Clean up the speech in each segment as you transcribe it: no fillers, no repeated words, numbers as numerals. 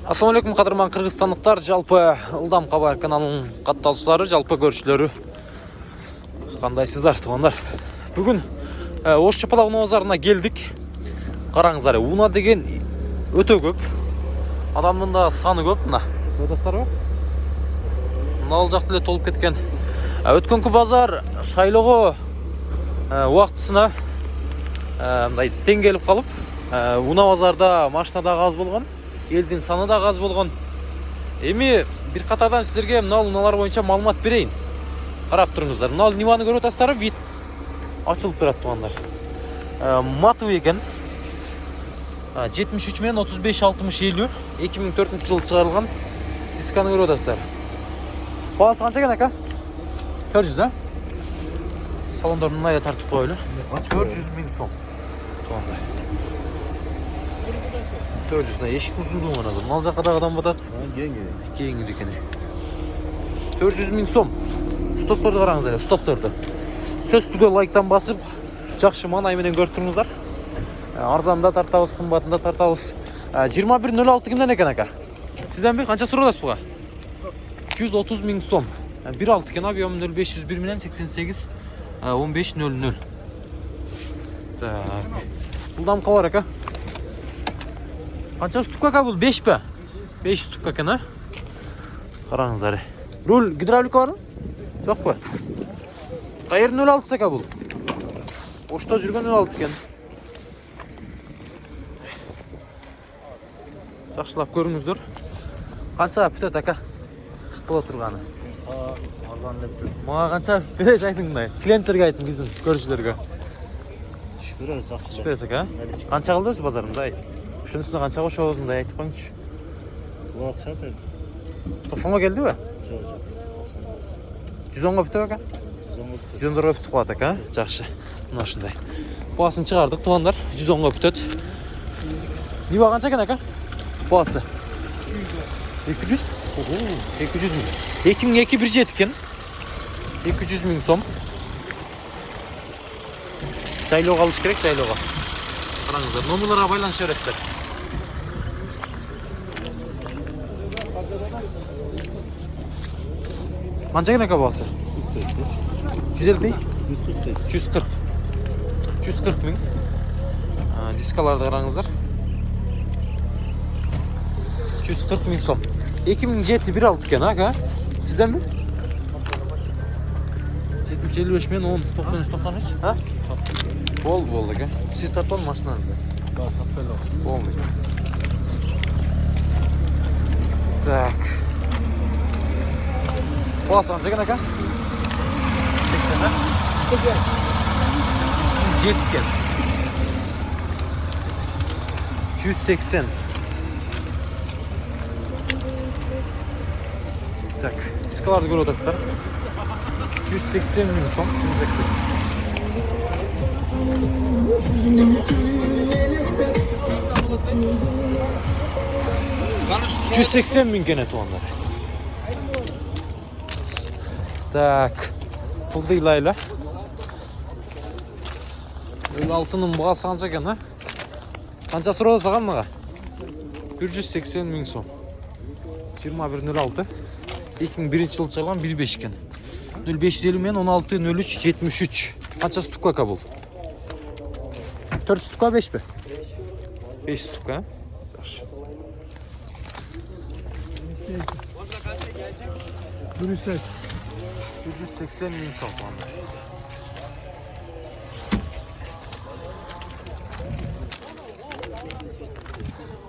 Ассалаумалейкум кадырман кыргызстандыктар, жалпы Ылдам Кабар каналынын катталуучулары, жалпы көрүүчүлөрү. Кандайсыздар туугандар? Бүгүн Ош Чапалак базарына келдик. Караңыздар, уна деген өтө көп. Адамдын да саны көп мына. Көрдүңүздарбы? Мына ал жакта эле толуп кеткен. Өткөнкү базар шайлоого убактысына мындай тең келип калып, уна базарда машина да аз болгон. Елдің саны да аз болған. Эми bir катардан сіздерге уналар боюнча маалымат берейин. Карап туруңуздар. Мына Ниваны көрүп атасыздарбы? Вид ачылып турат туугандар. Матовый экен. 73 менен 35-60-50 2004 жылы чыгарылган дисканы көрүп атасыздар. Баасы канча экен ака? 400, а? Салондорун мындай тартып коелу. 400 000 сом. Туугандар. 400'üne eşitli uzunluğu var adam. Mal jakada adam batat. Keyingi dikeni. 400 000 сом. Stoptordu karаңыздар, stoptordu. Söz stüdyo like'tan basıp жақсы маңай менен көрүп туруңуздар. Арзанда тартабыз, кымбатында тартабыз. 21.06 кимден экен ака? Сизден бир канча сурадасыз буга? 230 000 сом. 1.6 экен, объем 0501 менен 88 15.00. Так. Ылдам Кабар ака. Қанша ступка ака бұл? 5 пе? 5 ступка екен, а? Қараңыздар. Руль гидравлика бар ма? Жоқ па? Қайыр 06 ака бұл? Ошта жүрген 06 екен. Жақшылап көріңіздер. Қанша пүтет ака? Бола тұрғаны. Арзан деп тұр. Маға қанша береш айтыңдай? Клиенттерге айтың біздің көрушілерге. Түшпірер жақсы. Түшпірес ака? Қанша қалды өзі базарында? Шunun üstüne kança koşu ağzında aytıp koymuş. 16 şart öyle. 90'a geldi mi? Çok. 90. 110'a bitiyor bak ha? 110'a bitip koyadık ha? Жақсы. Mına şunday. Boğasını çıkardık tuğanlar. 110'a bitet. Niva kança eken aka? Boğası. 200. 200 mi? 2002 bir jet eken. 200 000 som. Çaylığa alış gerek, çaylığa. Қараңыздар, номерларға байланысып бересіздер. Қанша екен ака бағасы? 150 дейсіз? 140. 140 мың. Дискаларды қараңыздар. 140 000 сом. 2007 1.6 екен ака? Сізден бе? 70-55 мен 10-93-93? Болды ке. Сіз тартып алың машинаны? Да, тартпайлы. Болмайды. Так. Бағасы қанша екен ака? 80, а? 7 екен. 180. Так, дискаларды көріп отырсыздар. 180 000 сом. 180 000 gene tuğanlar. Tak. Pulda ilayla. Öyle altının bağısı kanca eken ha? Kanca sırada sağan mı? 180 000 som. 21.06. 2001 yıl çalan 1.5 eken. 0550 men 16.03 73. Kança stupka kabul? 4 stupka 5 mi? 5 stupka ha? Yaxşı. 180 000 som puanlar.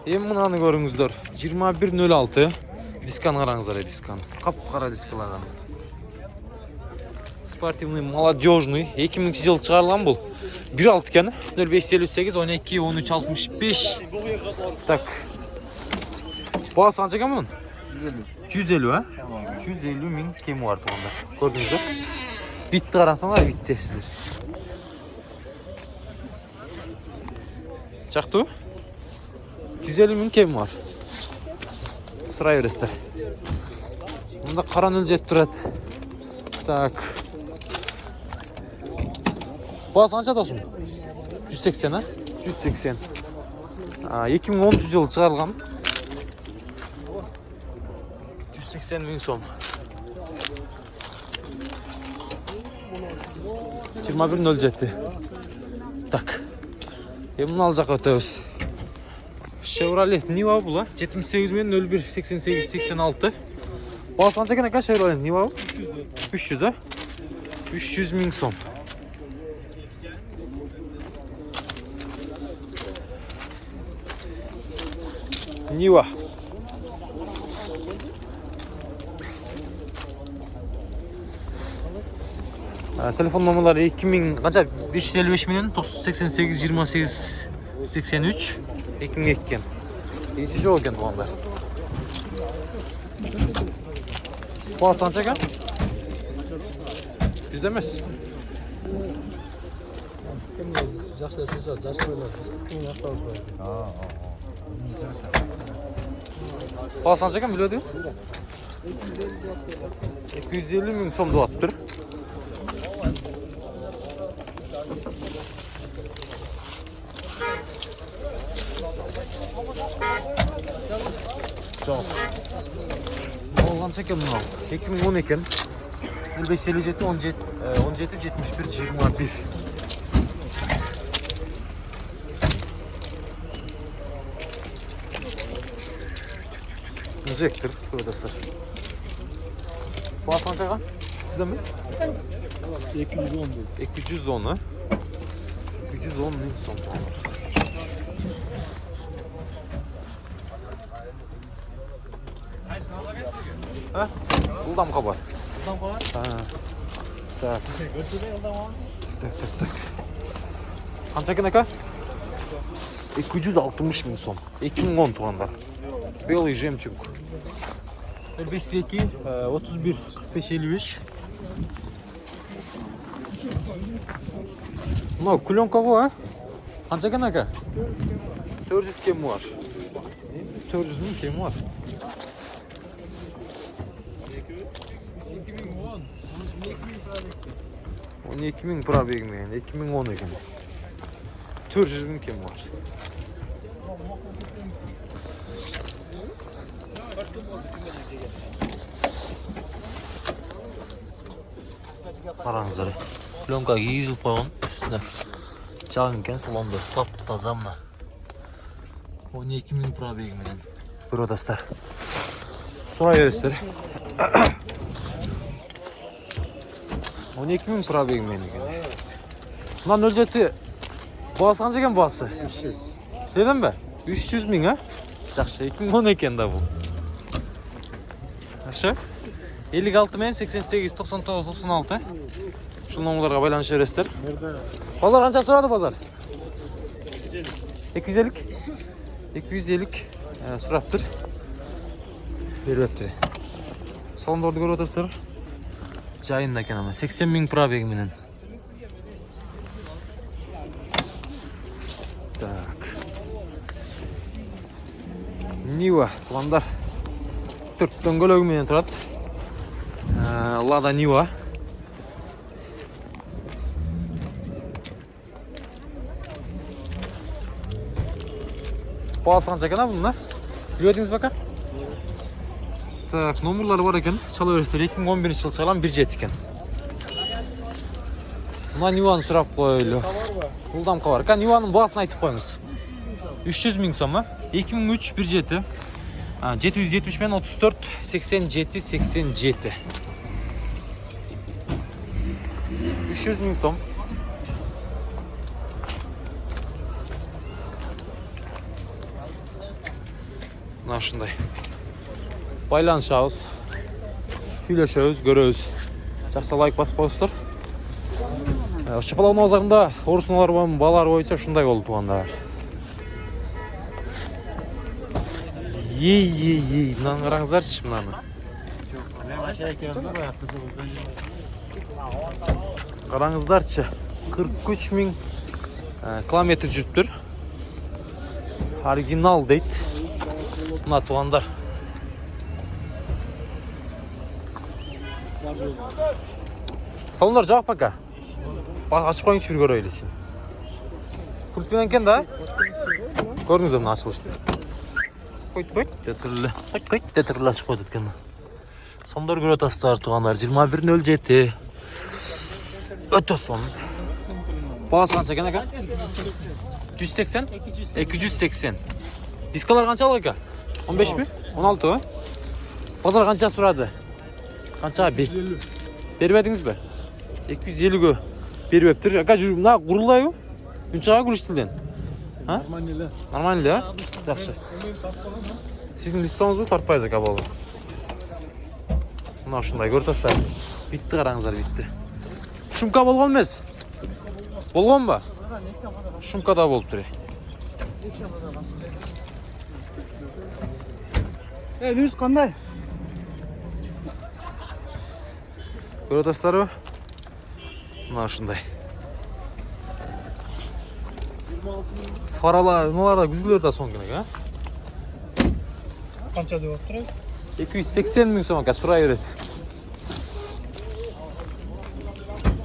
Emin mınanı görüңүздөр. 21.06. Дисканы қараңыздар, дисканы. Қап-қара дискалардан. Спортивный, молодежный. 2000 жыл шығарылған бұл. 1.6 екен. 0558 12 13 65. Так. Бағасы қанша екен бұның? 150, а? 150 000 кемі бар туғандар. Көрдіңіздер? Битті қарасаңдар, битті сіздер. Жақты? 150 000 кемі бар. Сырай бересіздер. Мұнда қара нөл жетіп тұрады. Так. Бағасы қанша досың? 180, а? 180. 2013 жылы шығарылған. 80 bin so'm. 21.07. Tak. Bunu alacak ötüyoruz. Chevrolet Niva bu la. 78 bin 01 88 86. Bazı ancak ne kadar Chevrolet Niva? 300 ha? 300 bin so'm. Niva. Telefon numaraları 2000 kaça 555 milyon 988 28 83 2000 ekken. İyisi çok ekken bu anda. Bu asan çeken? Bizde emez. Bu asan çeken biliyor değil mi? 250 bin so'm doğattır. Çok. Olgan çekim bunu. 2010 eken. 1557 17 71 21. Necektir arkadaşlar. Bu asan çekim? Sizde mi? 210 210 ha? 210 bin so'm. Ha? Buldam kabar. Buldam kabar? Ha. Tak. Tak. Qancha ekan aka? 260 bin so'm. 2010 tuğanlar. Белый жемчуг. 502 31 45 55. Mınау kulyonka bu ha? Qancha ekan aka? 400 kemi var. 400 ming kemi var. 12 bin probegim yani. 2010 ekan. 400 bin kemi var. Qarangizlar. Plyonkaga yezilib qo'ygan üstüne. Chag'in ekan salonda. Top-toza mana. 12 bin probegim bilan. Birodastlar. So'rayverasizlar. 12 bin probegim ekan. Bundan o'ljeti boğaz qancha ekan boğazı? 300. Sizden mi? 300 bin ha? Yaxshi, 2010 ekan da bu. Yaxshi. 56 men 88 99 96. Şu numaralarga baylanışaverasizlar. Nerede? Bozor qancha so'radi bozor? 250. 250 so'rabdir. Beryapti. Salondorni ko'rib o'tasizlar. Joyinda ekan ama 80 bin probeg bilan. Tak. Niva tuğanlar. 4 döngölög bilan turadi. Lada Niva. Bağız qancha ekan bunlar? Biliyordunuz baka? Tak, numurları var ekan. Çalaverasizlar. 2011 yıl çalan bir jet ekan. Buna Niva'nı so'rab qo'yaylik. Buldam qabar ekan. Niva'nın bağısını aytib qo'yingiz. 300 ming so'm ha? 2003 bir jeti. 770 men 34 87 87. 300 ming so'm. Mana shunday. Baylanışabыз. Сөйлөшөбүz, көрөбүz. Жақсы лайк басып коесуздар. Чапалау базарында орусуналар балар боюнча ушундай болду тугандар. Ей, мынаны караңыздарчы мынаны. Караңыздарчы. 43 миң километр жүрүптүр. Оригинал дейт. Мына тугандар. Salonlar cevap baka. Bak açıp koyun bir görüyle için. Pult bilen ken da. Gördünüz mü açılıştı. Koyt. Detırlı. Koyt detırlı açıp koyduk kendine. Сомдор көріп атасыздар туғандар 21.07. Өте сон. Бағасы қанша екен ака? 180? 280. Дискалар қанша алға ака? 15 пе? 16 ба? Базар қанша сұрады? Қанша? Беріп едіңіз бе? 250-ге беріп ептір. Ака жүріп, мына құрылай ау? Үнчаға күліштілден. Нормально, а? Жақшы. Сіздің листауыңыз бұл тартпайыз ака болды. Мына ұшындай көртастар. Битті қараңыздар, битті. Шумка болған емес? Болған ба? Шумка да болып тұр. Бүйіз қандай? Көртастар ба? Мына ұшындай. Фаралар, мыналарда күзгілер да соң кенек, а? Қанша деп отырыз? 280 мың сом ака, сұрай береді.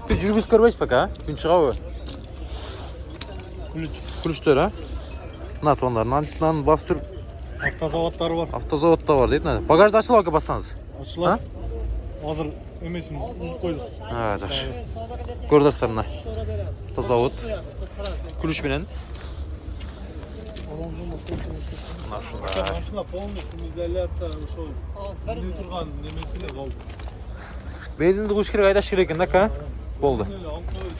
Бір жүргіз көрбейсіз бака, күн шыға ой? Күліштер, а? Мына тоңдар, нан бас түр. Автозаваттары бар. Автозаводта бар дейді. Багажды ашылау ака бассаңыз. Açılar. Hazır ömesin uzun koyduk. Ha, жақсы. Көрдастар мына. Автозавод. Күліш менен. Мына шунда. Машина полностью изоляция ошол. Не турган немесине калды. Бензинді құш керек, айдаш керек екен, ака? Болды. Эле алып коюп.